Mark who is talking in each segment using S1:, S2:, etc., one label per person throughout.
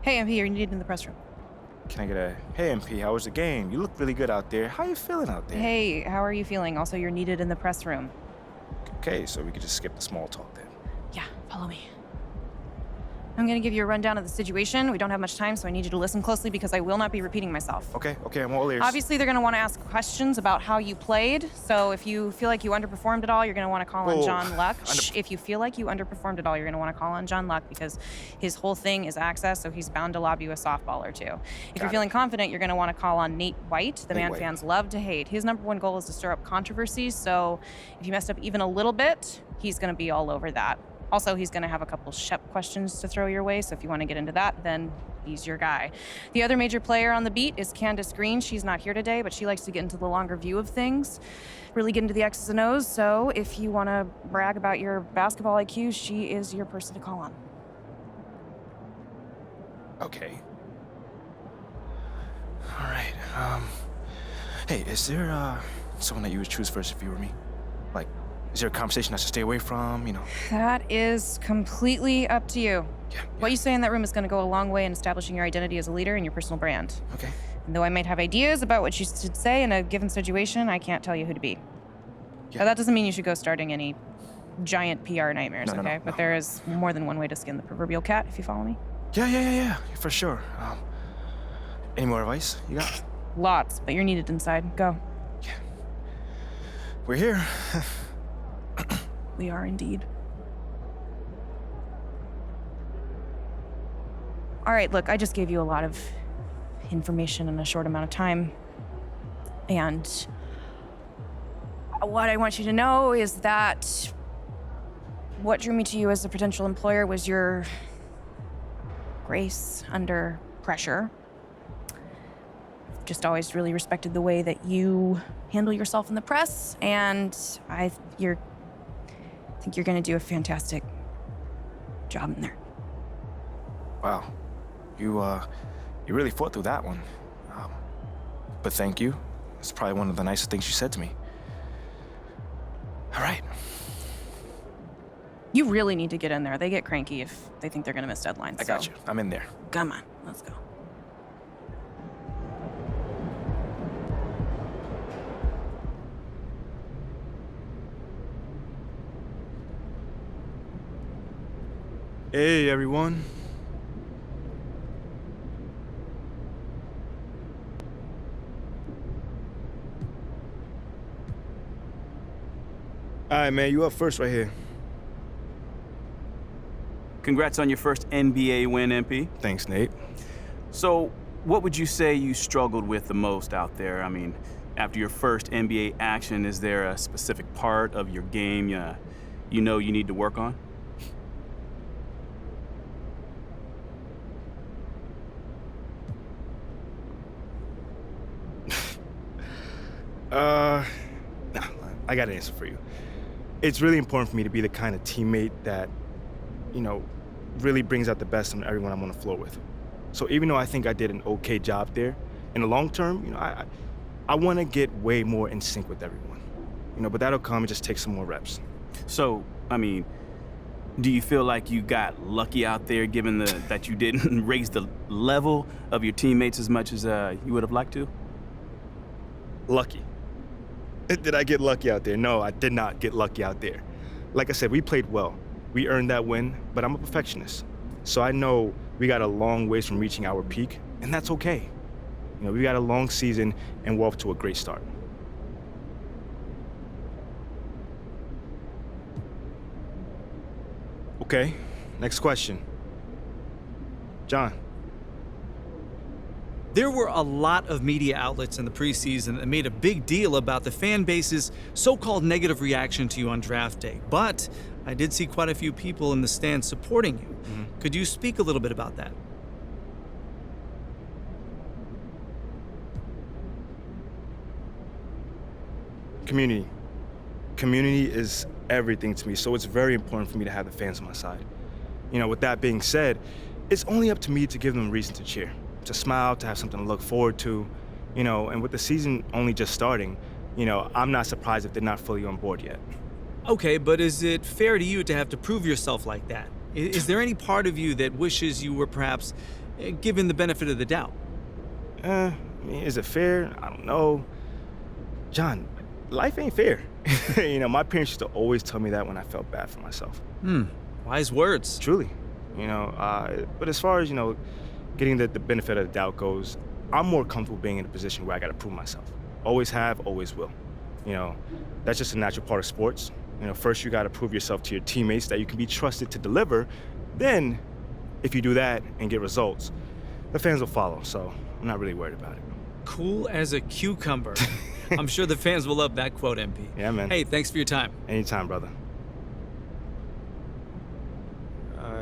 S1: Hey, MP, you're needed in the press room.
S2: Can I get a, hey MP, how was the game? You look really good out there. How you feeling out there?
S1: Hey, how are you feeling? Also, you're needed in the press room.
S2: Okay, so we could just skip the small talk then.
S1: Yeah, follow me. I'm gonna give you a rundown of the situation. We don't have much time, so I need you to listen closely because I will not be repeating myself.
S2: Okay, I'm all ears.
S1: Obviously, they're gonna want to ask questions about how you played, so if you feel like you underperformed at all, you're gonna want to call on John Luck. If you feel like you underperformed at all, you're gonna want to call on John Luck because his whole thing is access, so he's bound to lob you a softball or two. If you're feeling confident, you're gonna want to call on Nate White, the man fans love to hate. His #1 goal is to stir up controversies, so if you messed up even a little bit, he's gonna be all over that. Also, he's going to have a couple Shep questions to throw your way, so if you want to get into that, then he's your guy. The other major player on the beat is Candace Green. She's not here today, but she likes to get into the longer view of things, really get into the X's and O's, so if you want to brag about your basketball IQ, she is your person to call on.
S2: Okay. All right, hey, is there, someone that you would choose first if you were me? Like, is there a conversation I should stay away from, you know?
S1: That is completely up to you.
S2: Yeah.
S1: What you say in that room is going to go a long way in establishing your identity as a leader and your personal brand.
S2: Okay.
S1: And though I might have ideas about what you should say in a given situation, I can't tell you who to be.
S2: Yeah.
S1: But that doesn't mean you should go starting any giant PR nightmares,
S2: No,
S1: okay?
S2: no.
S1: But there is more than one way to skin the proverbial cat, if you follow me.
S2: Yeah, for sure. Any more advice you got?
S1: Lots, but you're needed inside. Go.
S2: Yeah. We're here.
S1: We are indeed. All right, look, I just gave you a lot of information in a short amount of time. And what I want you to know is that what drew me to you as a potential employer was your grace under pressure. I've just always really respected the way that you handle yourself in the press, and I think you're going to do a fantastic job in there.
S2: Wow. You really fought through that one. But thank you. It's probably one of the nicest things you said to me. All right.
S1: You really need to get in there. They get cranky if they think they're going to miss deadlines.
S2: I got you. I'm in there.
S1: Come on, let's go.
S2: Hey, everyone. All right, man, you up first right here.
S3: Congrats on your first NBA win, MP.
S2: Thanks, Nate.
S3: So, what would you say you struggled with the most out there? I mean, after your first NBA action, is there a specific part of your game you know you need to work on?
S2: Nah, I got an answer for you. It's really important for me to be the kind of teammate that, you know, really brings out the best in everyone I'm on the floor with. So even though I think I did an okay job there, in the long term, you know, I want to get way more in sync with everyone. You know, but that'll come and just take some more reps.
S3: So, I mean, do you feel like you got lucky out there given that you didn't raise the level of your teammates as much as you would have liked to?
S2: Lucky. Did I get lucky out there? No, I did not get lucky out there. Like I said, we played well. We earned that win, but I'm a perfectionist. So I know we got a long ways from reaching our peak, and that's okay. You know, we got a long season, and we're off to a great start. Okay, next question. John.
S4: There were a lot of media outlets in the preseason that made a big deal about the fan base's so-called negative reaction to you on draft day. But I did see quite a few people in the stands supporting you.
S2: Mm-hmm.
S4: Could you speak a little bit about that?
S2: Community. Community is everything to me, so it's very important for me to have the fans on my side. You know, with that being said, it's only up to me to give them a reason to cheer, to smile, to have something to look forward to, you know, and with the season only just starting, you know, I'm not surprised if they're not fully on board yet.
S4: Okay, but is it fair to you to have to prove yourself like that? Is there any part of you that wishes you were perhaps given the benefit of the doubt?
S2: I mean, is it fair? I don't know. John, life ain't fair. My parents used to always tell me that when I felt bad for myself.
S4: Wise words.
S2: Truly. But as far as, getting the benefit of the doubt goes, I'm more comfortable being in a position where I got to prove myself. Always have, always will. That's just a natural part of sports. First you got to prove yourself to your teammates that you can be trusted to deliver. Then, if you do that and get results, the fans will follow. So I'm not really worried about it.
S4: Cool as a cucumber. I'm sure the fans will love that quote, MP.
S2: Yeah, man.
S4: Hey, thanks for your time.
S2: Anytime, brother.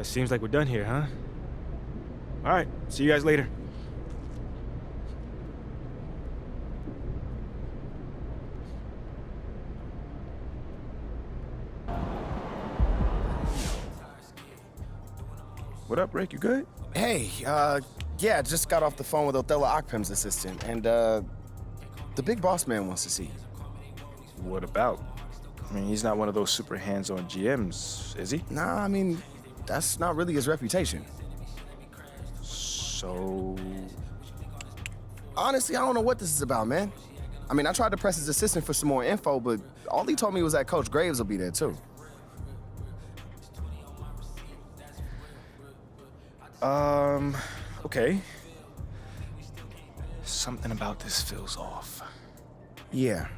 S2: Seems like we're done here, huh? All right, see you guys later. What up, Rick? You good?
S5: Hey, yeah, just got off the phone with Othello Akpem's assistant, and the big boss man wants to see you.
S2: What about? I mean, he's not one of those super hands-on GMs, is he?
S5: Nah, I mean, that's not really his reputation.
S2: So...
S5: Honestly, I don't know what this is about, man. I mean, I tried to press his assistant for some more info, but all he told me was that Coach Graves will be there, too.
S2: Okay. Something about this feels off.
S5: Yeah,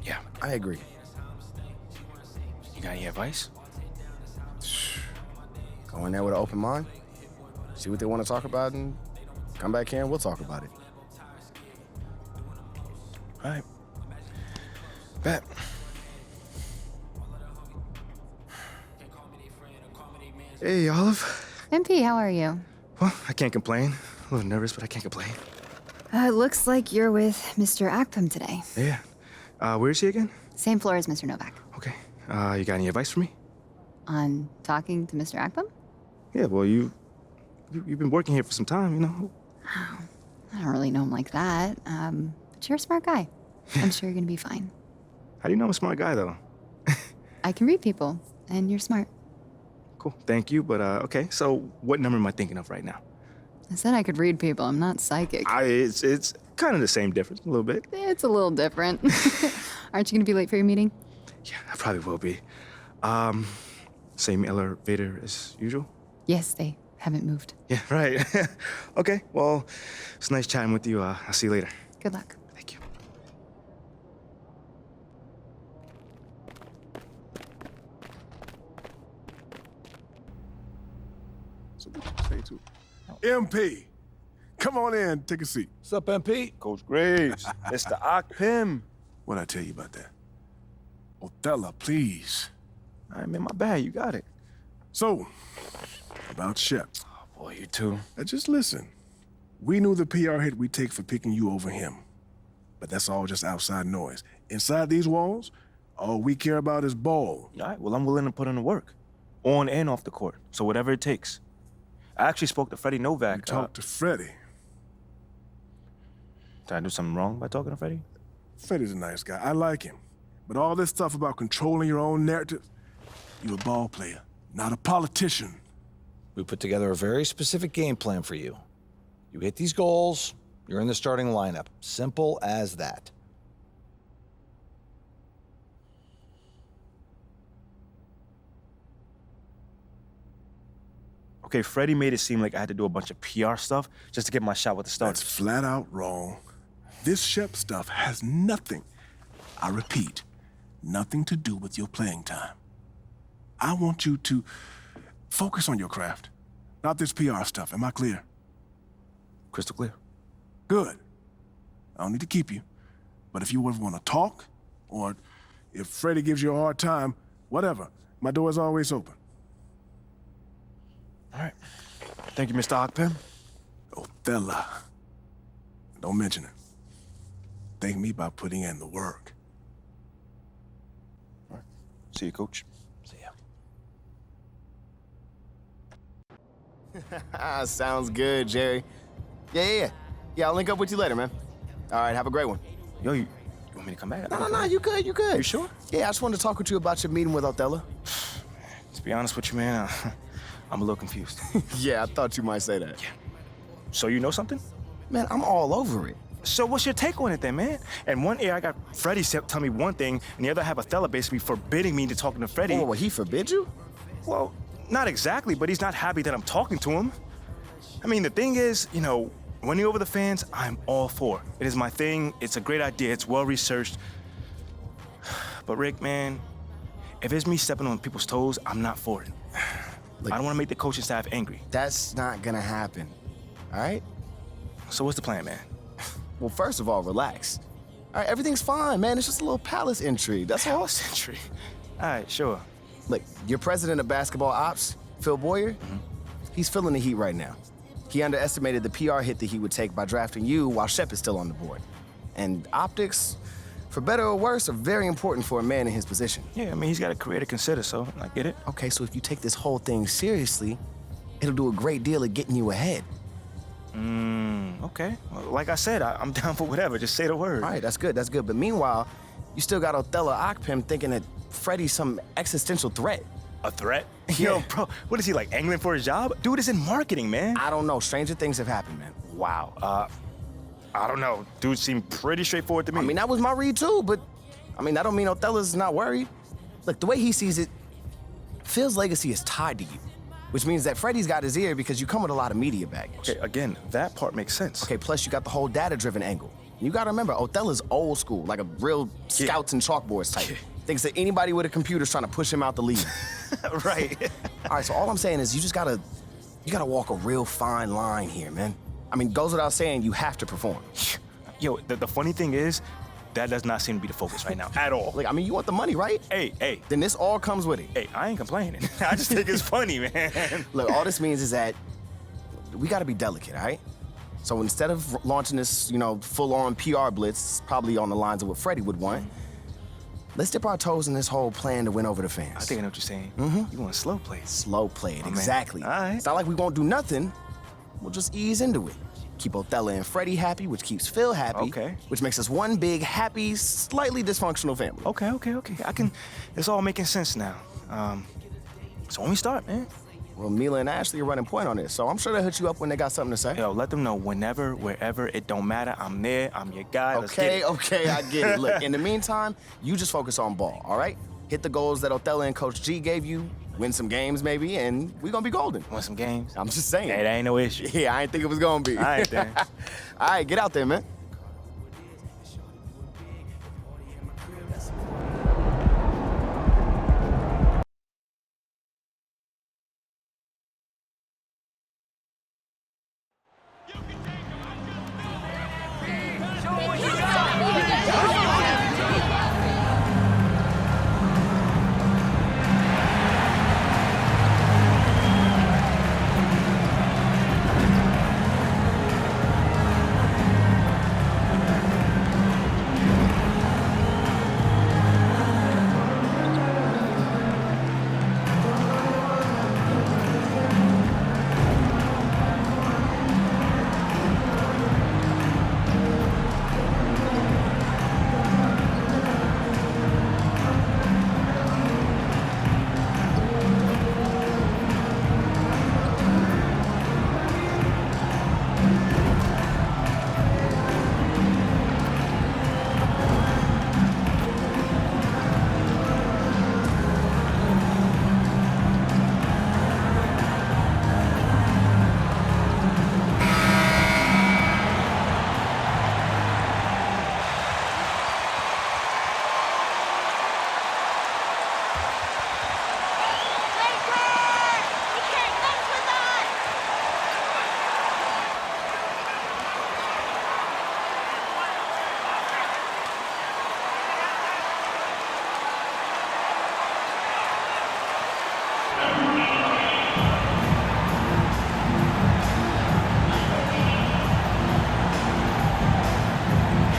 S2: Yeah.
S5: I agree.
S2: You got any advice?
S5: Go in there with an open mind, see what they want to talk about, and come back here and we'll talk about it.
S2: All right. Bet. Hey, Olive.
S6: MP, how are you?
S2: Well, I can't complain. A little nervous, but I can't complain.
S6: It looks like you're with Mr. Akpem today.
S2: Yeah. Where is he again?
S6: Same floor as Mr. Novak.
S2: Okay. You got any advice for me?
S6: On talking to Mr. Akpem?
S2: Yeah, well, you've been working here for some time,
S6: I don't really know him like that. But you're a smart guy. I'm sure you're gonna be fine.
S2: How do you know I'm a smart guy, though?
S6: I can read people, and you're smart.
S2: Cool. Thank you, but okay. So what number am I thinking of right now?
S6: I said I could read people. I'm not psychic.
S2: It's kind of the same difference, a little bit.
S6: It's a little different. Aren't you gonna be late for your meeting?
S2: Yeah, I probably will be. Same elevator as usual?
S6: Yes, they haven't moved.
S2: Yeah, right. Okay, well, it's nice chatting with you. I'll see you later.
S6: Good luck.
S2: Thank you.
S7: So what you say to MP, come on in, take a seat.
S8: What's up, MP?
S2: Coach Graves, Mr. Akpem.
S7: What'd I tell you about that? Othello, please.
S2: I'm in my bag. You got it.
S7: So, about Shep.
S2: Oh, boy, you too.
S7: Now just listen. We knew the PR hit we'd take for picking you over him. But that's all just outside noise. Inside these walls, all we care about is ball.
S2: All right, well, I'm willing to put in the work. On and off the court. So whatever it takes. I actually spoke to Freddie Novak.
S7: You talked to Freddie.
S2: Did I do something wrong by talking to Freddie?
S7: Freddie's a nice guy. I like him. But all this stuff about controlling your own narrative, you're a ball player, not a politician.
S8: We put together a very specific game plan for you. You hit these goals, you're in the starting lineup. Simple as that.
S2: Okay, Freddie made it seem like I had to do a bunch of PR stuff just to get my shot with the
S7: That's
S2: starters.
S7: flat out wrong. This Shep stuff has nothing, I repeat, nothing to do with your playing time. I want you to focus on your craft, not this PR stuff. Am I clear?
S2: Crystal clear.
S7: Good. I don't need to keep you. But if you ever want to talk, or if Freddie gives you a hard time, whatever, my door is always open.
S2: All right. Thank you, Mr. Akpem.
S7: Othello. Don't mention it. Thank me by putting in the work.
S2: All right. See you, Coach.
S8: See
S5: Ah,
S8: ya.
S5: sounds good, Jerry. Yeah, I'll link up with you later, man. All right, have a great one.
S2: Yo, you want me to come back?
S5: No, you good.
S2: You sure?
S5: Yeah, I just wanted to talk with you about your meeting with Othello.
S2: To be honest with you, man, I'm a little confused.
S5: Yeah, I thought you might say that.
S2: So you know something?
S5: Man, I'm all over it.
S2: So what's your take on it then, man? And one ear I got Freddie tell me one thing, and the other I have Othello basically forbidding me to talking to Freddie.
S5: Oh, he forbid you?
S2: Well, not exactly, but he's not happy that I'm talking to him. I mean, the thing is, you know, winning over the fans, I'm all for. It is my thing. It's a great idea. It's well-researched. But Rick, man, if it's me stepping on people's toes, I'm not for it.
S5: Look,
S2: I don't want to make the coaching staff angry.
S5: That's not gonna happen, all right?
S2: So what's the plan, man?
S5: Well, first of all, relax. All right, everything's fine, man. It's just a little palace intrigue, that's all.
S2: Palace intrigue. All right, sure.
S5: Look, your president of basketball ops, Phil Boyer, he's feeling the heat right now. He underestimated the PR hit that he would take by drafting you while Shep is still on the board. And optics, for better or worse, are very important for a man in his position.
S2: Yeah, I mean, he's got a career to consider, so I get it.
S5: Okay, so if you take this whole thing seriously, it'll do a great deal of getting you ahead.
S2: Okay. Well, like I said, I'm down for whatever. Just say the word.
S5: All right, that's good, that's good. But meanwhile, you still got Othello Akpem thinking that Freddie's some existential threat.
S2: A threat?
S5: Yeah.
S2: Yo, bro, what is he, like, angling for his job? Dude is in marketing, man.
S5: I don't know, stranger things have happened, man.
S2: Wow. I don't know. Dude seemed pretty straightforward to me.
S5: I mean, that was my read too, but I mean, that don't mean Othello's not worried. Look, the way he sees it, Phil's legacy is tied to you, which means that Freddie's got his ear because you come with a lot of media baggage.
S2: Okay, again, that part makes sense.
S5: Okay, plus you got the whole data-driven angle. You gotta remember, Othello's old school, like a real scouts and chalkboards type.
S2: Yeah.
S5: Thinks that anybody with a computer's trying to push him out the league.
S2: Right.
S5: All right, so all I'm saying is you gotta walk a real fine line here, man. I mean, goes without saying, you have to perform.
S2: Yo, the funny thing is, that does not seem to be the focus right now at all.
S5: Like, I mean, you want the money, right?
S2: Hey.
S5: Then this all comes with it.
S2: Hey, I ain't complaining. I just think it's funny, man.
S5: Look, all this means is that we gotta be delicate, all right? So instead of launching this, full-on PR blitz, probably on the lines of what Freddie would want, let's dip our toes in this whole plan to win over the fans.
S2: I think I know what you're saying. You want slow plays.
S5: Slow play it,
S2: man.
S5: exactly.
S2: All right.
S5: It's not like we won't do nothing. We'll just ease into it. Keep Othello and Freddie happy, which keeps Phil happy.
S2: Okay.
S5: Which makes us one big, happy, slightly dysfunctional family.
S2: Okay. It's all making sense now. So when we start, man.
S5: Well, Mila and Ashley are running point on this, so I'm sure they'll hit you up when they got something to say.
S2: Yo, let them know whenever, wherever, it don't matter. I'm there. I'm your guy. Let's get it.
S5: Okay, I get it. Look, in the meantime, you just focus on ball, all right? Hit the goals that Othello and Coach G gave you, win some games maybe, and we're gonna be golden.
S2: Want some games?
S5: I'm just saying.
S2: Hey, that ain't no issue.
S5: Yeah, I ain't think it was gonna be.
S2: All right, then.
S5: All right, get out there, man.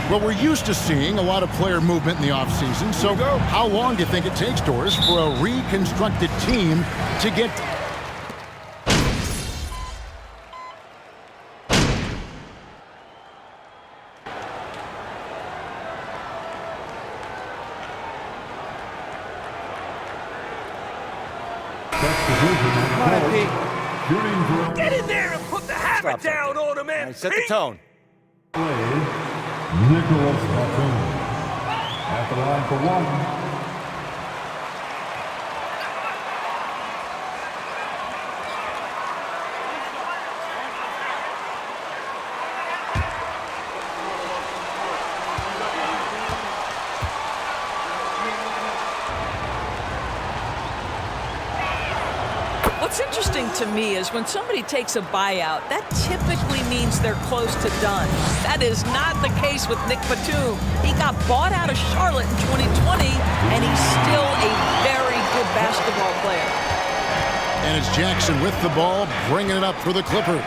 S9: Well, we're used to seeing a lot of player movement in the offseason, so how long do you think it takes, Doris, for a reconstructed team to get...
S10: Get in there and put the hat
S2: it down on him, man. Set the tone.
S10: Nicholas Batum at the line for one.
S11: What's interesting to me is when somebody takes a buyout, that typically means they're close to done. That is not the case with Nick Batum. He got bought out of Charlotte in 2020, and he's still a very good basketball player.
S9: And it's Jackson with the ball, bringing it up for the Clippers.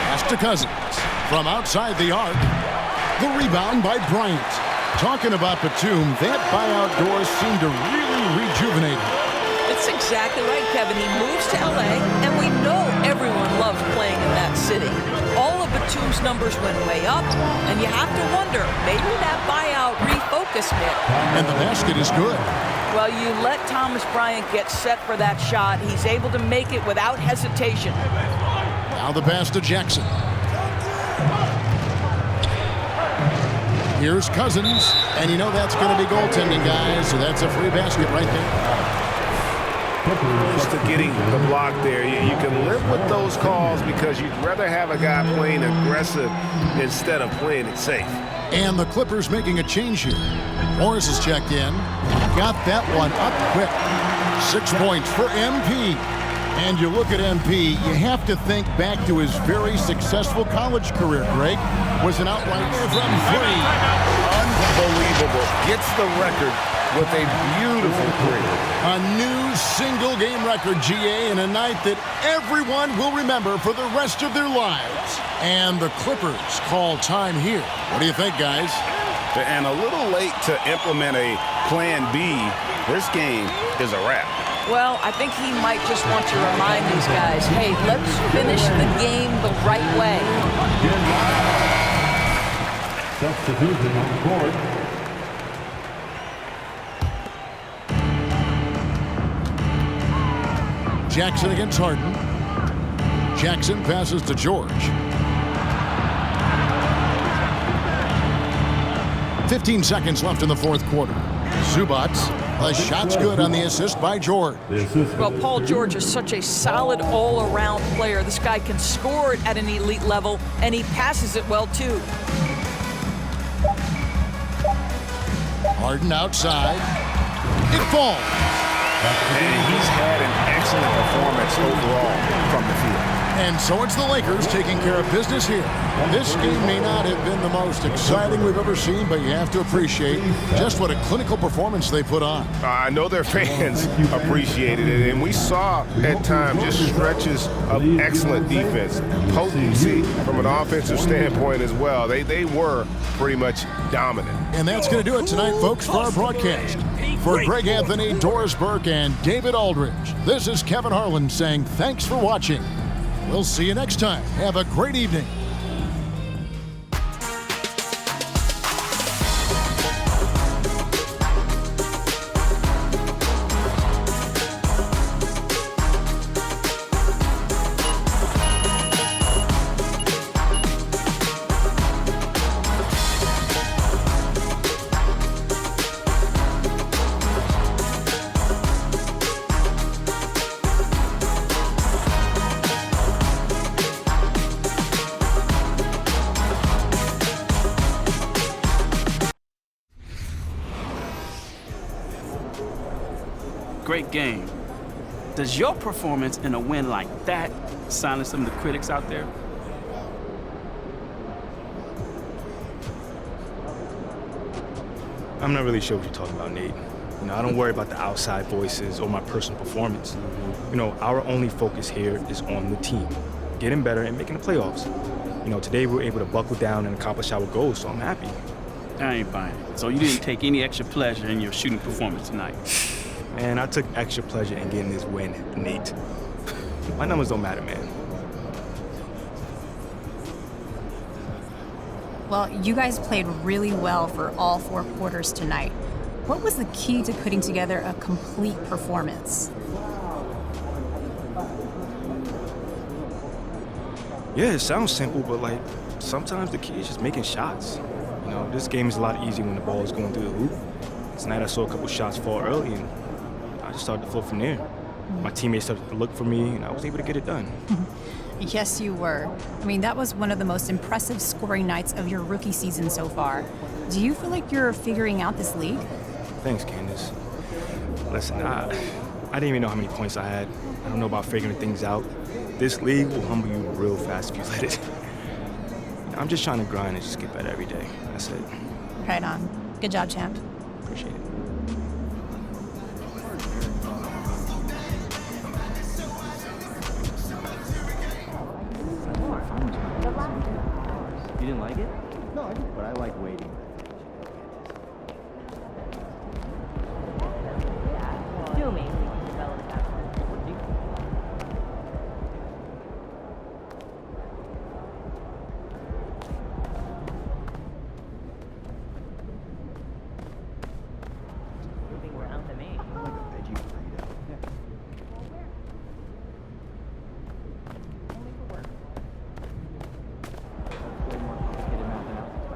S9: Pass to Cousins. From outside the arc, the rebound by Bryant. Talking about Batum, that buyout doors seem to really rejuvenate him.
S11: It's exactly right, Kevin. He moves to L.A., and we know everyone loves playing in that city. All of Batum's numbers went way up, and you have to wonder, maybe that buyout refocused Nick.
S9: And the basket is good.
S11: Well, you let Thomas Bryant get set for that shot. He's able to make it without hesitation.
S9: Now the pass to Jackson. Here's Cousins, and you know that's going to be goaltending, guys, so that's a free basket right there.
S12: Used to getting the block there. You can live with those calls because you'd rather have a guy playing aggressive instead of playing it safe.
S9: And the Clippers making a change here. Morris has checked in. Got that one up quick. 6 points for MP. And you look at MP, you have to think back to his very successful college career, Greg. Was an outlier from three.
S12: Unbelievable. Gets the record with a beautiful three.
S9: A new single-game record, GA, in a night that everyone will remember for the rest of their lives. And the Clippers call time here. What do you think, guys?
S12: And a little late to implement a plan B. This game is a wrap.
S11: Well, I think he might just want to remind these guys, hey, let's finish the game the right way.
S10: Substitution on the board.
S9: Jackson against Harden. Jackson passes to George. 15 seconds left in the fourth quarter. Zubac, the shot's good on the assist by George.
S11: Well, Paul George is such a solid all-around player. This guy can score it at an elite level, and he passes it well, too.
S9: Harden outside. It falls.
S12: And he's had an excellent performance overall from the field.
S9: And so it's the Lakers taking care of business here. This game may not have been the most exciting we've ever seen, but you have to appreciate just what a clinical performance they put on.
S12: I know their fans appreciated it, and we saw at times just stretches of excellent defense, potency from an offensive standpoint as well. They were pretty much dominant.
S9: And that's going to do it tonight, folks, for our broadcast. For Greg Anthony, Doris Burke, and David Aldridge, this is Kevin Harlan saying thanks for watching. We'll see you next time. Have a great evening.
S3: Great game. Does your performance in a win like that silence some of the critics out there?
S2: I'm not really sure what you're talking about, Nate. You know, I don't worry about the outside voices or my personal performance. You know, our only focus here is on the team, getting better and making the playoffs. You know, today we were able to buckle down and accomplish our goals, so I'm happy.
S3: I ain't buying it. So you didn't take any extra pleasure in your shooting performance tonight?
S2: Man, I took extra pleasure in getting this win, Nate. My numbers don't matter, man.
S13: Well, you guys played really well for all 4 quarters tonight. What was the key to putting together a complete performance?
S2: Yeah, it sounds simple, but like sometimes the key is just making shots. You know, this game is a lot easier when the ball is going through the hoop. Tonight I saw a couple shots fall early, and I just started to flow from there. My teammates started to look for me, and I was able to get it done.
S13: Yes, you were. I mean, that was one of the most impressive scoring nights of your rookie season so far. Do you feel like you're figuring out this league?
S2: Thanks, Candace. Listen, I didn't even know how many points I had. I don't know about figuring things out. This league will humble you real fast if you let it. I'm just trying to grind and just get better every day. That's it.
S13: Right on. Good job, champ.
S2: Appreciate it.
S14: You didn't like it? No, I didn't, but I like waiting.
S15: Do me. Moving around to me.
S14: Like a veggie burrito.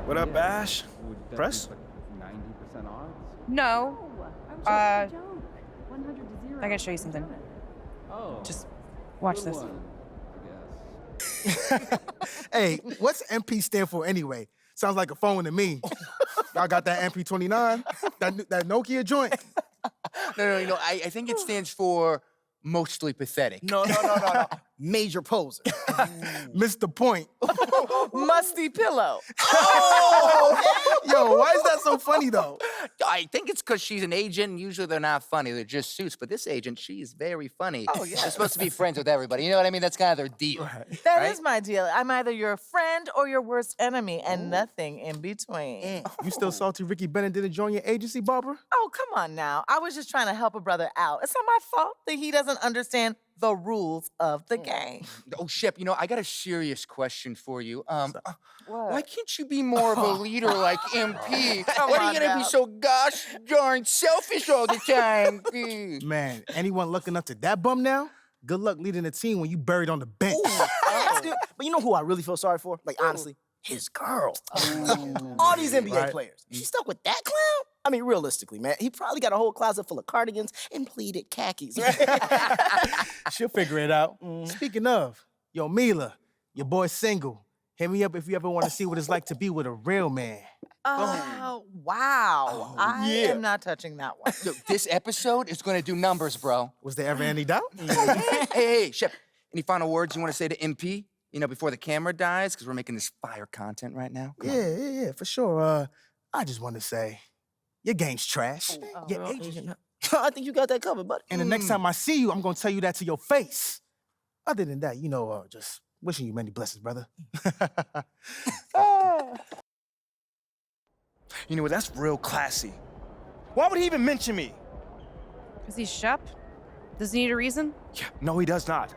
S2: What up, Ash? Press?
S14: 90% odds?
S1: No. I gotta show you something.
S14: Oh.
S1: Just watch this.
S16: Hey, what's MP stand for anyway? Sounds like a phone to me. Y'all got that MP29? That Nokia joint?
S17: No. I think it stands for mostly pathetic.
S18: No. Major poser.
S16: Missed the point.
S18: Musty pillow.
S16: Oh! Yo, why is that so funny, though?
S17: I think it's because she's an agent, and usually they're not funny. They're just suits. But this agent, she's very funny.
S18: Oh, yeah.
S17: They're supposed to be friends with everybody. You know what I mean? That's kind of their deal.
S18: That is my deal. I'm either your friend or your worst enemy, and nothing in between.
S16: You still salty Ricky Bennett didn't join your agency, Barbara?
S18: Oh, come on now. I was just trying to help a brother out. It's not my fault that he doesn't understand the rules of the game.
S17: Oh, Shep, I got a serious question for you.
S18: What?
S17: Why can't you be more of a leader like MP?
S18: Come
S17: Why are
S18: on
S17: you gonna
S18: now.
S17: be so gosh darn selfish all the time?
S16: Man, anyone looking up to that bum now? Good luck leading the team when you buried on the bench.
S18: That's good. But you know who I really feel sorry for? Like, honestly? His girl. All these NBA players. She stuck with that clown? I mean, realistically, man, he probably got a whole closet full of cardigans and pleated khakis, right?
S16: She'll figure it out. Speaking of, yo, Mila, your boy's single. Hit me up if you ever want to see what it's like to be with a real man.
S18: Oh, wow. I am not touching that one.
S17: Yo, this episode is gonna do numbers, bro.
S16: Was there ever any doubt?
S17: Hey, Shep, any final words you want to say to MP? Before the camera dies, because we're making this fire content right now. Come on.
S16: Yeah, for sure. I just want to say, your game's trash. Your agent.
S18: I think you got that covered, buddy.
S16: And the next time I see you, I'm going to tell you that to your face. Other than that, just wishing you many blessings, brother.
S2: You know what? That's real classy. Why would he even mention me?
S1: Because he's Shep? Does he need a reason?
S2: Yeah, no, he does not.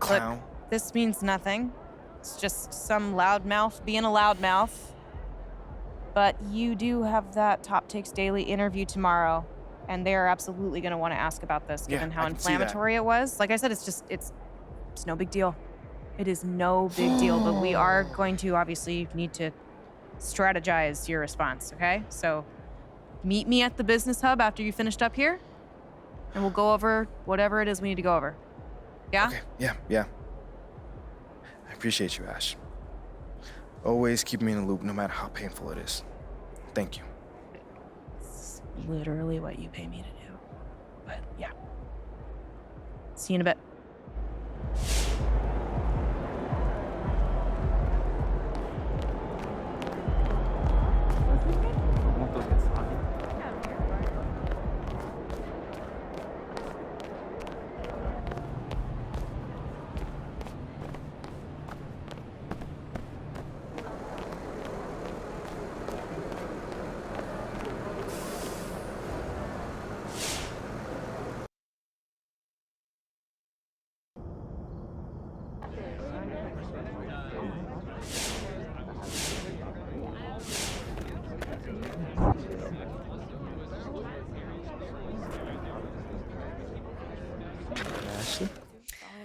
S2: Clown.
S1: Look, this means nothing. It's just some loudmouth being a loudmouth. But you do have that Top Takes Daily interview tomorrow, and they're absolutely going to want to ask about this, given how inflammatory it was. Like I said, it's no big deal. It is no big deal, but we are going to obviously need to strategize your response, okay? So meet me at the business hub after you finished up here, and we'll go over whatever it is we need to go over. Yeah?
S2: Okay. Yeah. I appreciate you, Ash. Always keep me in the loop, no matter how painful it is. Thank you.
S1: It's literally what you pay me to do. But yeah. See you in a bit.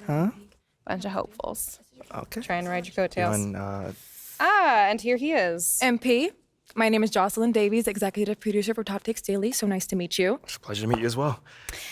S2: Huh?
S1: Bunch of hopefuls.
S2: Okay.
S1: Try and ride your coattails.
S2: And,
S1: and here he is.
S19: MP, my name is Jocelyn Davies, executive producer for Top Takes Daily. So nice to meet you.
S2: It's a pleasure to meet you as well.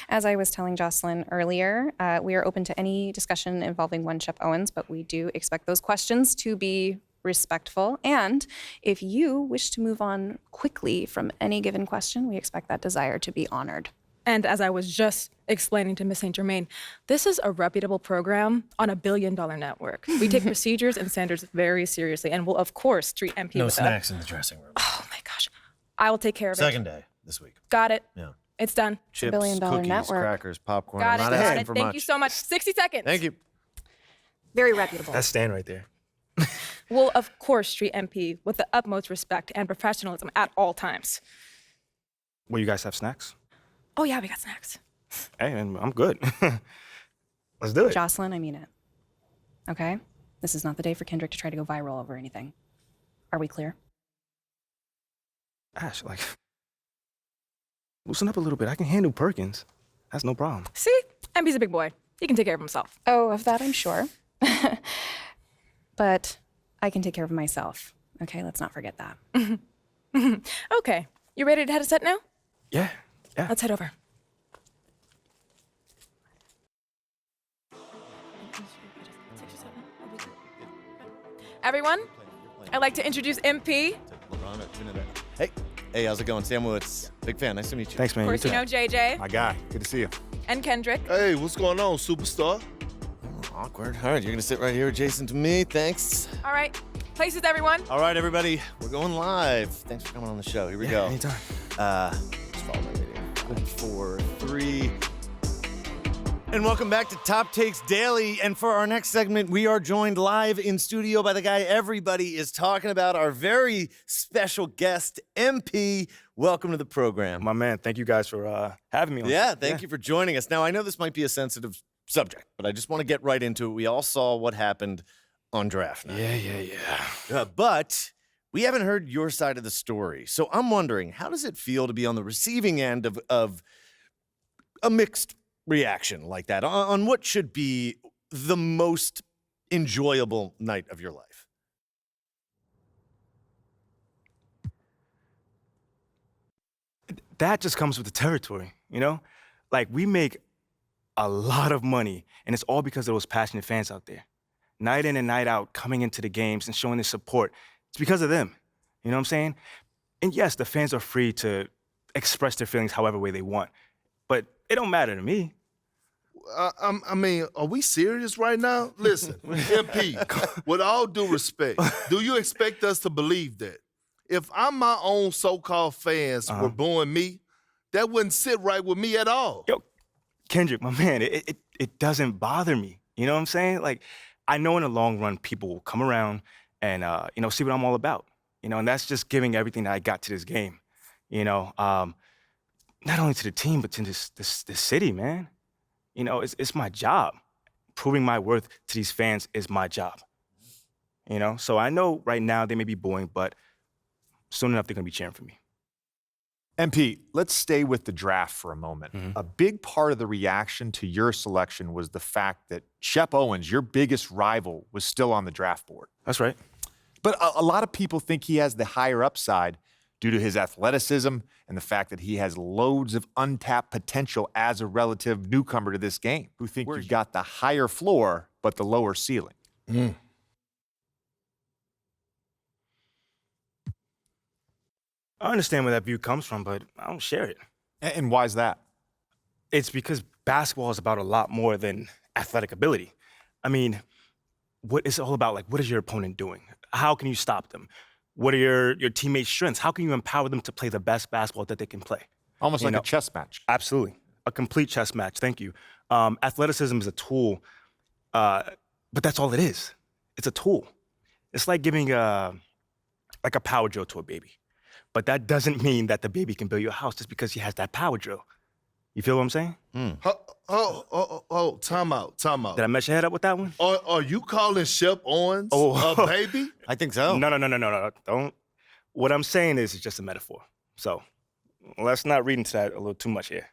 S1: As I was telling Jocelyn earlier, we are open to any discussion involving one Shep Owens, but we do expect those questions to be respectful. And if you wish to move on quickly from any given question, we expect that desire to be honored.
S19: And as I was just explaining to Miss St. Germain, this is a reputable program on a billion-dollar network. We take procedures and standards very seriously and will, of course, treat MP
S20: No
S19: with
S20: snacks in the dressing room.
S19: Oh, my gosh. I will take care of it.
S20: Second day this week.
S19: Got it.
S20: Yeah.
S19: It's done.
S20: Chips,
S1: billion-dollar
S20: cookies,
S1: network.
S20: crackers, popcorn.
S19: Got it.
S20: I'm not
S19: Got
S20: asking
S19: it.
S20: for
S19: Thank
S20: much.
S19: you so much. 60 seconds.
S20: Thank you.
S19: Very reputable.
S2: That's Stan right there.
S19: Will, of course, treat MP with the utmost respect and professionalism at all times.
S2: Will you guys have snacks?
S19: Oh, yeah, we got snacks.
S2: Hey, and I'm good. Let's do it.
S1: Jocelyn, I mean it. Okay? This is not the day for Kendrick to try to go viral over anything. Are we clear?
S2: Ash, loosen up a little bit. I can handle Perkins. That's no problem.
S19: See? MP's a big boy. He can take care of himself.
S1: Oh, of that I'm sure. But I can take care of myself. Okay, let's not forget that.
S19: Okay. You ready to head to set now?
S2: Yeah.
S19: Let's head over. Everyone, I'd like to introduce MP.
S20: Hey, how's it going? Sam Woods. Big fan. Nice to meet you.
S2: Thanks, man.
S19: Of course, you know JJ.
S20: My guy. Good to see you.
S19: And Kendrick.
S21: Hey, what's going on, superstar?
S20: Awkward. All right, you're going to sit right here adjacent to me. Thanks.
S19: All right. Places, everyone.
S20: All right, everybody. We're going live. Thanks for coming on the show. Here we go.
S2: Anytime.
S20: Just follow my video. 4, 3. And welcome back to Top Takes Daily. And for our next segment, we are joined live in studio by the guy everybody is talking about, our very special guest, MP. Welcome to the program.
S2: My man, thank you guys for having me on.
S20: Yeah, thank you for joining us. Now, I know this might be a sensitive subject, but I just want to get right into it. We all saw what happened on draft night.
S2: Yeah.
S20: But we haven't heard your side of the story. So I'm wondering, how does it feel to be on the receiving end of a mixed reaction like that on what should be the most enjoyable night of your life?
S2: That just comes with the territory, you know? Like, we make a lot of money, and it's all because of those passionate fans out there. Night in and night out, coming into the games and showing their support. It's because of them. You know what I'm saying? And yes, the fans are free to express their feelings however way they want, but it don't matter to me.
S21: I mean, are we serious right now? Listen, MP, with all due respect, do you expect us to believe that? If I'm my own so-called fans were booing me, that wouldn't sit right with me at all.
S2: Yo, Kendrick, my man, it doesn't bother me. You know what I'm saying? Like, I know in the long run, people will come around and, see what I'm all about. You know, and that's just giving everything that I got to this game. You know, not only to the team, but to this city, man. You know, it's my job. Proving my worth to these fans is my job. You know, so I know right now they may be booing, but soon enough they're gonna be cheering for me.
S22: MP, let's stay with the draft for a moment.
S2: Mm-hmm.
S22: A big part of the reaction to your selection was the fact that Shep Owens, your biggest rival, was still on the draft board.
S2: That's right.
S22: But a lot of people think he has the higher upside due to his athleticism and the fact that he has loads of untapped potential as a relative newcomer to this game, who think you've got the higher floor but the lower ceiling.
S2: I understand where that view comes from, but I don't share it.
S22: And why is that?
S2: It's because basketball is about a lot more than athletic ability. I mean, what it's all about, like, what is your opponent doing? How can you stop them? What are your teammates' strengths? How can you empower them to play the best basketball that they can play?
S22: Almost like a chess match.
S2: Absolutely. A complete chess match. Thank you. Athleticism is a tool, but that's all it is. It's a tool. It's like giving a power drill to a baby. But that doesn't mean that the baby can build you a house just because he has that power drill. You feel what I'm saying?
S21: Time out.
S2: Did I mess your head up with that one?
S21: Are you calling Shep Owens a baby?
S20: I think so.
S2: No. Don't. What I'm saying is it's just a metaphor. So let's not read into that a little too much here.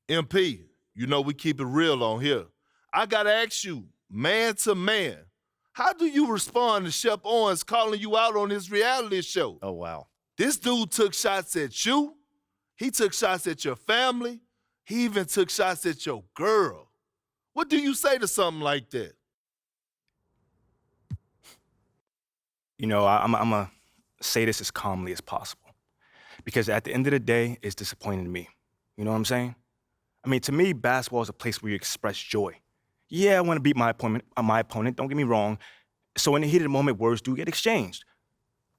S21: MP, you know we keep it real on here. I gotta ask you, man to man. How do you respond to Shep Owens calling you out on his reality show?
S20: Oh, wow.
S21: This dude took shots at you. He took shots at your family. He even took shots at your girl. What do you say to something like that?
S2: You know, I'm going to say this as calmly as possible. Because at the end of the day, it's disappointing to me. You know what I'm saying? I mean, to me, basketball is a place where you express joy. Yeah, I want to beat my opponent, don't get me wrong. So in the heat of the moment, words do get exchanged.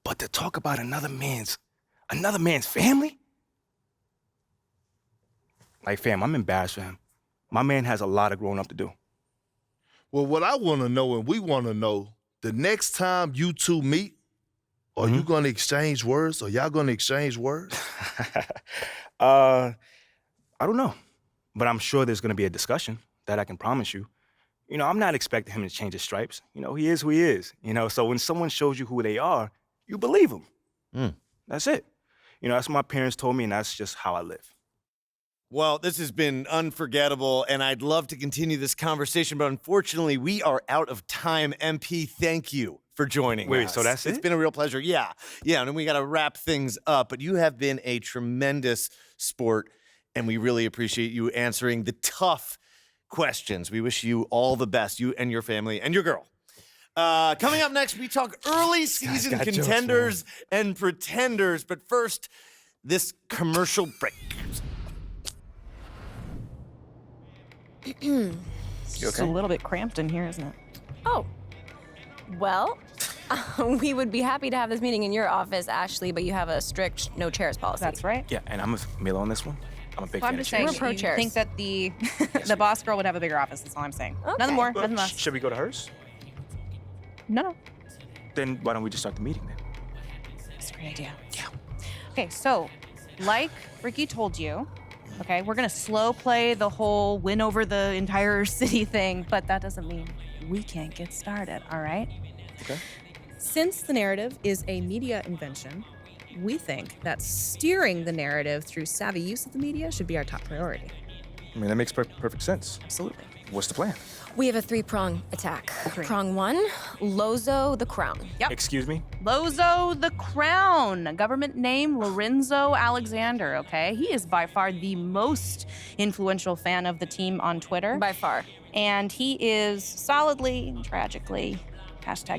S2: But to talk about another man's family? Like, fam, I'm embarrassed for him. My man has a lot of growing up to do.
S21: Well, what I want to know and we want to know, the next time you two meet, are you going to exchange words? Are y'all going to exchange words?
S2: I don't know. But I'm sure there's going to be a discussion. That I can promise you. You know, I'm not expecting him to change his stripes. You know, he is who he is. You know, so when someone shows you who they are, you believe them. That's it. You know, that's what my parents told me, and that's just how I live.
S20: Well, this has been unforgettable, and I'd love to continue this conversation, but unfortunately, we are out of time. MP, thank you for joining us.
S2: Wait, so that's it?
S20: It's been a real pleasure. Yeah, and then we got to wrap things up, but you have been a tremendous sport, and we really appreciate you answering the tough questions. We wish you all the best, you and your family and your girl. Coming up next, we talk early season contenders and pretenders, but first, this commercial break.
S1: It's a little bit cramped in here, isn't it?
S4: Oh, well, we would be happy to have this meeting in your office, Ashley, but you have a strict no chairs policy.
S1: That's right.
S2: Yeah, and I'm with Milo on this one. I'm a big
S1: Well,
S2: fan
S1: I'm
S2: of
S1: just saying,
S2: chairs.
S4: pro
S1: you
S4: chairs.
S1: think that the the boss girl would have a bigger office. That's all I'm saying.
S4: Okay.
S1: Nothing more, nothing less.
S2: Should we go to hers?
S1: No.
S2: Then why don't we just start the meeting then?
S1: That's a great idea. Yeah. Okay, so like Ricky told you, okay, we're gonna slow play the whole win over the entire city thing, but that doesn't mean we can't get started, all right?
S2: Okay.
S1: Since the narrative is a media invention, we think that steering the narrative through savvy use of the media should be our top priority.
S2: I mean, that makes perfect sense.
S1: Absolutely.
S2: What's the plan?
S4: We have a 3-prong attack. Prong 1, Lozo the Crown.
S1: Yep.
S2: Excuse me?
S1: Lozo the Crown, government name Lorenzo Alexander, okay? He is by far the most influential fan of the team on Twitter.
S4: By far.
S1: And he is solidly, tragically,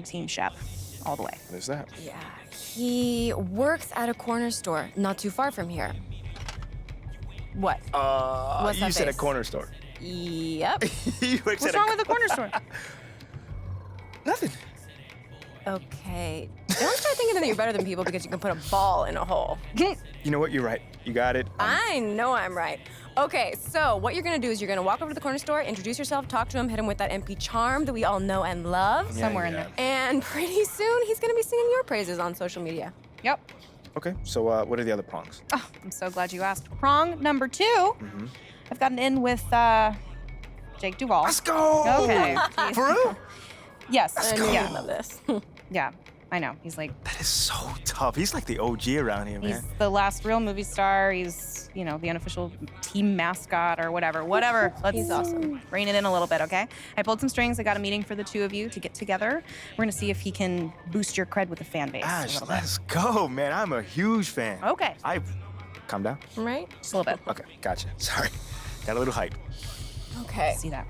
S1: #Team Shep all the way.
S2: What is that?
S4: Yeah. He works at a corner store not too far from here. What? What's
S2: You
S4: that
S2: said a
S4: face?
S2: corner store.
S4: Yep.
S1: What's wrong with the corner store?
S2: Nothing.
S4: Okay. Don't start thinking that you're better than people because you can put a ball in a hole.
S2: You know what? You're right. You got it.
S4: I know I'm right. Okay, so what you're gonna do is you're gonna walk over to the corner store, introduce yourself, talk to him, hit him with that MP charm that we all know and love.
S2: Yeah, Somewhere in yeah. there.
S4: And pretty soon he's gonna be singing your praises on social media.
S1: Yep.
S2: Okay, so what are the other prongs?
S1: Oh, I'm so glad you asked. Prong number 2,
S2: Mm-hmm.
S1: I've gotten in with Jake Duvall.
S2: Let's go!
S1: Okay.
S2: For real?
S1: Yes.
S4: I knew
S1: yeah.
S4: you'd love this.
S1: Yeah, I know. He's like,
S2: That is so tough. He's like the OG around here,
S1: he's
S2: man.
S1: the last real movie star. He's, you know, the unofficial team mascot or whatever. Whatever. Let's
S4: He's awesome.
S1: rein it in a little bit, okay? I pulled some strings. I got a meeting for the two of you to get together. We're gonna see if he can boost your cred with the fan base. a
S2: Ash,
S1: little bit.
S2: let's go, man. I'm a huge fan.
S1: Okay.
S2: Calm down.
S4: Right?
S1: Just a little bit.
S2: Okay, gotcha. Sorry. Got a little hype.
S4: Okay.
S1: See that.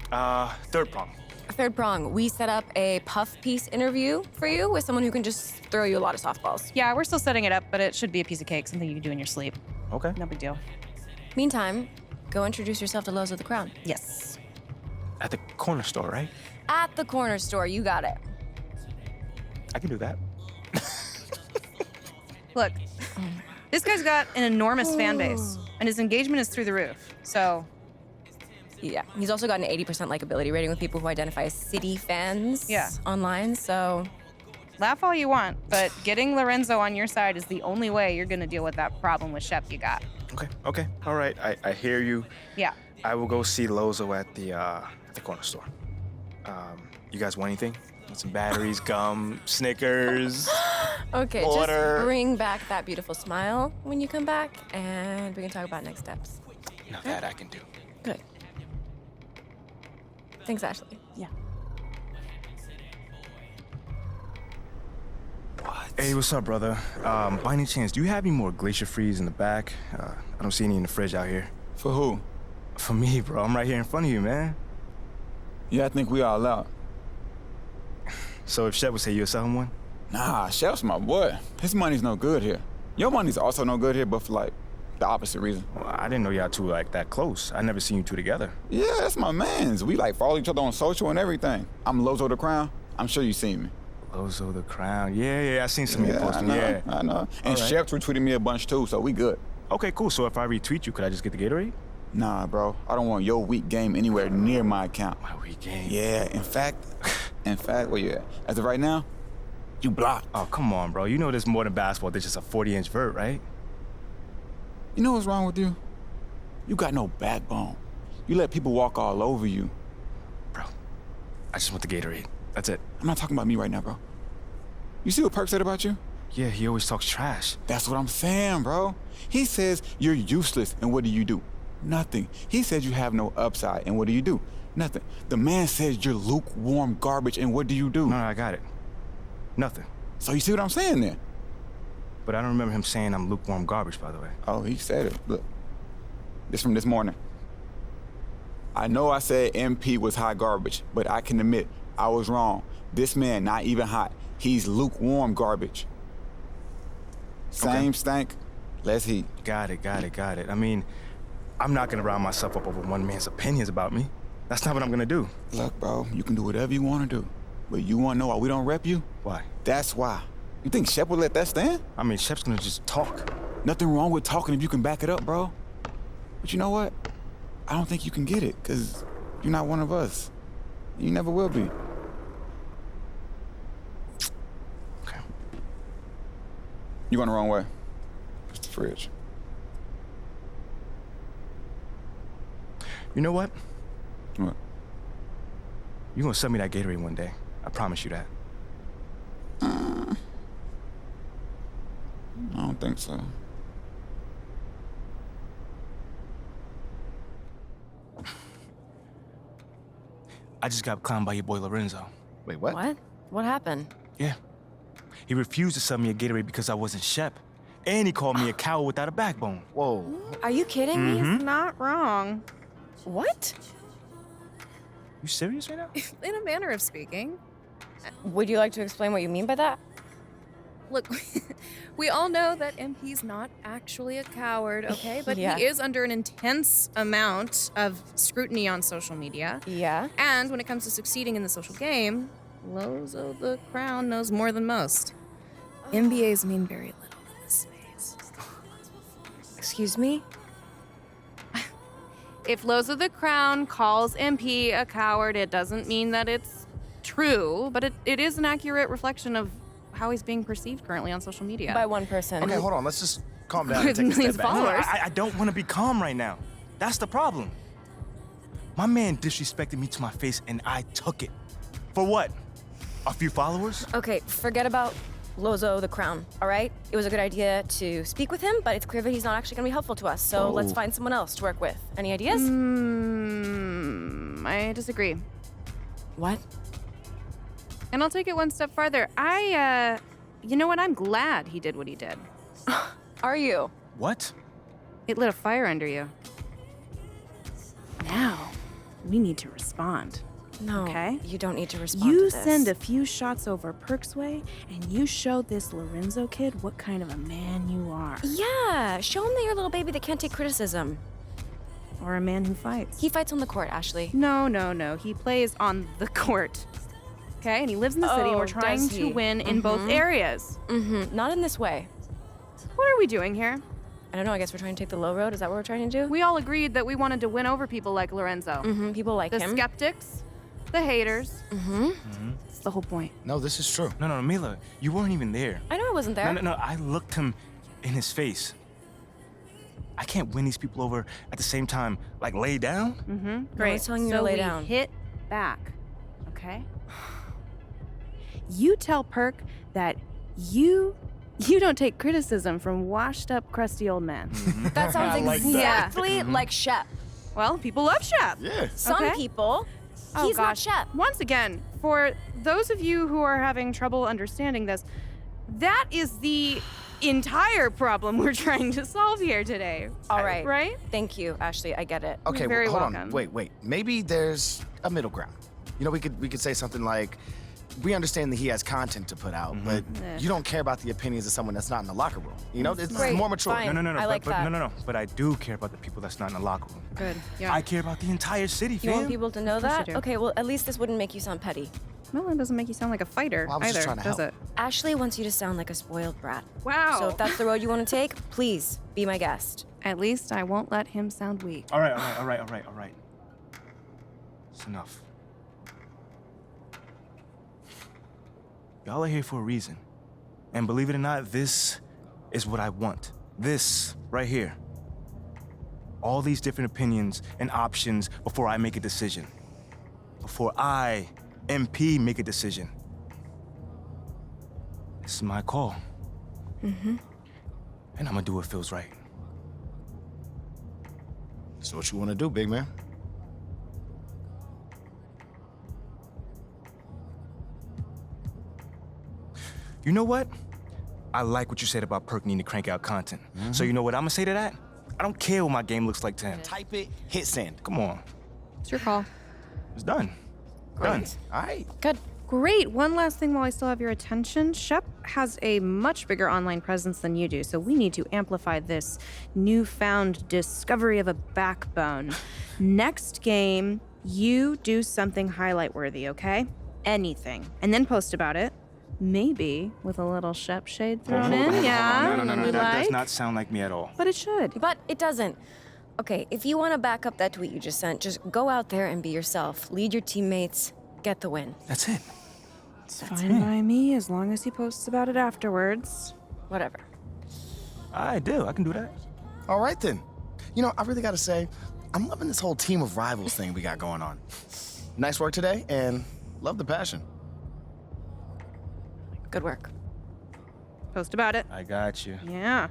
S2: Third prong.
S4: Third prong, we set up a puff piece interview for you with someone who can just throw you a lot of softballs.
S1: Yeah, we're still setting it up, but it should be a piece of cake, something you can do in your sleep.
S2: Okay.
S1: No big deal.
S4: Meantime, go introduce yourself to Lozo the Crown.
S1: Yes.
S2: At the corner store, right?
S4: At the corner store, you got it.
S2: I can do that.
S1: Look, this guy's got an enormous fan base, and his engagement is through the roof. So,
S4: yeah, he's also got an 80% likability rating with people who identify as City fans online, so...
S1: Laugh all you want, but getting Lorenzo on your side is the only way you're gonna deal with that problem with Shep you got.
S2: Okay. All right. I hear you.
S1: Yeah.
S2: I will go see Lozo at the corner store. You guys want anything? Want some batteries, gum, Snickers,
S4: Okay,
S2: water?
S4: just bring back that beautiful smile when you come back, and we can talk about next steps.
S2: Now that I can do.
S4: Good. Thanks, Ashley.
S1: Yeah.
S2: Hey, what's up, brother? By any chance, do you have any more Glacier Freeze in the back? I don't see any in the fridge out here.
S6: For who?
S2: For me, bro. I'm right here in front of you, man.
S6: Yeah, I think we all out.
S2: So if Shep would say you'll sell him one?
S6: Nah, Shep's my boy. His money's no good here. Your money's also no good here, but for like the opposite reason.
S2: Well, I didn't know y'all two like that close. I never seen you two together.
S6: Yeah, that's my mans. We like follow each other on social and everything. I'm Lozo the Crown. I'm sure you seen me.
S2: Lozo the Crown. Yeah, I seen some of your posting.
S6: I know. And Shep retweeted me a bunch too, so we good.
S2: Okay, cool. So if I retweet you, could I just get the Gatorade?
S6: Nah, bro. I don't want your weak game anywhere near my account.
S2: My weak game?
S6: Yeah, in fact, where you at? As of right now, you blocked.
S2: Oh, come on, bro. You know there's more than basketball. There's just a 40-inch vert, right?
S6: You know what's wrong with you? You got no backbone. You let people walk all over you.
S2: Bro, I just want the Gatorade. That's it.
S6: I'm not talking about me right now, bro. You see what Perk said about you?
S2: Yeah, he always talks trash.
S6: That's what I'm saying, bro. He says you're useless, and what do? Nothing. He says you have no upside, and what do? Nothing. The man says you're lukewarm garbage, and what do?
S2: No, I got it. Nothing.
S6: So you see what I'm saying then?
S2: But I don't remember him saying I'm lukewarm garbage, by the way.
S6: Oh, he said it. Look, this from this morning. I know I said MP was hot garbage, but I can admit I was wrong. This man not even hot. He's lukewarm garbage. Same stank, less heat.
S2: Got it. I mean, I'm not gonna round myself up over one man's opinions about me. That's not what I'm gonna do.
S6: Look, bro, you can do whatever you wanna do. But you wanna know why we don't rep you?
S2: Why?
S6: That's why. You think Shep would let that stand?
S2: I mean, Shep's gonna just talk.
S6: Nothing wrong with talking if you can back it up, bro. But you know what? I don't think you can get it, because you're not one of us. You never will be.
S2: Okay.
S6: You going the wrong way. It's the fridge.
S2: You know what?
S6: What?
S2: You're gonna sell me that Gatorade one day. I promise you that.
S6: I don't think so.
S2: I just got clowned by your boy Lorenzo.
S5: Wait, what?
S4: What? What happened?
S2: Yeah. He refused to sell me a Gatorade because I wasn't Shep. And he called me a coward without a backbone.
S5: Whoa.
S4: Are you kidding me?
S1: He's not wrong.
S4: What?
S2: You serious right now?
S1: In a manner of speaking.
S4: Would you like to explain what you mean by that?
S1: Look, we all know that MP's not actually a coward, okay? But
S4: Yeah.
S1: he is under an intense amount of scrutiny on social media.
S4: Yeah.
S1: And when it comes to succeeding in the social game, Lozo the Crown knows more than most. MBAs mean very little in this space.
S4: Excuse me?
S1: If Lozo the Crown calls MP a coward, it doesn't mean that it's true, but it is an accurate reflection of how he's being perceived currently on social media.
S4: By one person.
S5: Okay, hold on. Let's just calm down and
S1: With
S5: take a
S1: millions
S5: step
S1: of
S5: back.
S1: followers.
S2: I don't want to be calm right now. That's the problem. My man disrespected me to my face, and I took it. For what? A few followers?
S4: Okay, forget about Lozo the Crown, all right? It was a good idea to speak with him, but it's clear that he's not actually going to be helpful to us, so let's find someone else to work with. Any ideas?
S1: I disagree.
S4: What?
S1: And I'll take it one step farther. You know what? I'm glad he did what he did.
S4: Are you?
S2: What?
S1: It lit a fire under you. Now, we need to respond.
S4: No,
S1: okay?
S4: You don't need to respond
S1: You
S4: to this.
S1: send a few shots over Perk's way, and you show this Lorenzo kid what kind of a man you are.
S4: Yeah, show him that you're a little baby that can't take criticism.
S1: Or a man who fights.
S4: He fights on the court, Ashley.
S1: No. He plays on the court. Okay? And he lives in the city, and we're trying
S4: does
S1: to
S4: he?
S1: win in both areas.
S4: Not in this way.
S1: What are we doing here?
S4: I don't know, I guess we're trying to take the low road. Is that what we're trying to do?
S1: We all agreed that we wanted to win over people like Lorenzo.
S4: People like
S1: the
S4: him.
S1: skeptics, the haters. That's the whole point.
S5: No, this is true.
S2: No, Mila, you weren't even there.
S4: I know I wasn't there.
S2: No, I looked him in his face. I can't win these people over at the same time, like lay down.
S1: Great.
S4: I was telling you
S1: so
S4: to lay
S1: we
S4: down.
S1: hit back, okay? You tell Perk that you don't take criticism from washed up, crusty old men.
S4: That sounds exactly like Shep.
S1: Well, people love Shep.
S5: Yeah.
S4: Some
S1: Okay.
S4: people.
S1: Oh,
S4: He's not
S1: gosh.
S4: Shep.
S1: Once again, for those of you who are having trouble understanding this, that is the entire problem we're trying to solve here today.
S4: All right.
S1: Right?
S4: Thank you, Ashley. I get it.
S5: Okay,
S1: You're very
S5: well, hold
S1: welcome.
S5: on. Wait. Maybe there's a middle ground. You know, we could say something like, we understand that he has content to put out, but you don't care about the opinions of someone that's not in the locker room. You know, it's
S4: Great,
S5: more mature.
S4: fine.
S2: No.
S4: I like that.
S2: No. But I do care about the people that's not in the locker room.
S1: Good. Yeah.
S2: I care about the entire city, fam.
S4: You want people to know
S1: Of course
S4: that?
S1: you do.
S4: Okay, well, at least this wouldn't make you sound petty.
S1: Well, it doesn't make you sound like a fighter
S5: Well, I was just
S1: either,
S5: trying to
S1: does
S5: help.
S1: it?
S4: Ashley wants you to sound like a spoiled brat.
S1: Wow.
S4: So if that's the road you want to take, please be my guest.
S1: At least I won't let him sound weak.
S2: All right. It's enough. Y'all are here for a reason. And believe it or not, this is what I want. This right here. All these different opinions and options before I make a decision. Before I, MP, make a decision. This is my call.
S5: Mm-hmm.
S2: And I'm gonna do what feels right.
S5: So what you want to do, big man?
S2: You know what? I like what you said about Perk needing to crank out content. So you know what I'm gonna say to that? I don't care what my game looks like to him.
S5: Type it, hit send.
S2: Come on.
S1: It's your call.
S2: It's done. Done.
S5: All right.
S1: Good. Great. One last thing while I still have your attention. Shep has a much bigger online presence than you do, so we need to amplify this newfound discovery of a backbone. Next game, you do something highlight worthy, okay? Anything. And then post about it. Maybe with a little Shep shade thrown in, yeah?
S2: No.
S1: We
S2: That
S1: like?
S2: does not sound like me at all.
S1: But it should.
S4: But it doesn't. Okay, if you want to back up that tweet you just sent, just go out there and be yourself. Lead your teammates. Get the win.
S2: That's it.
S1: It's fine by me as long as he posts about it afterwards.
S4: Whatever.
S2: I do. I can do that.
S5: All right, then. You know, I really got to say, I'm loving this whole team of rivals thing we got going on. Nice work today, and love the passion.
S4: Good work.
S1: Post about it.
S2: I got you.
S1: Yeah.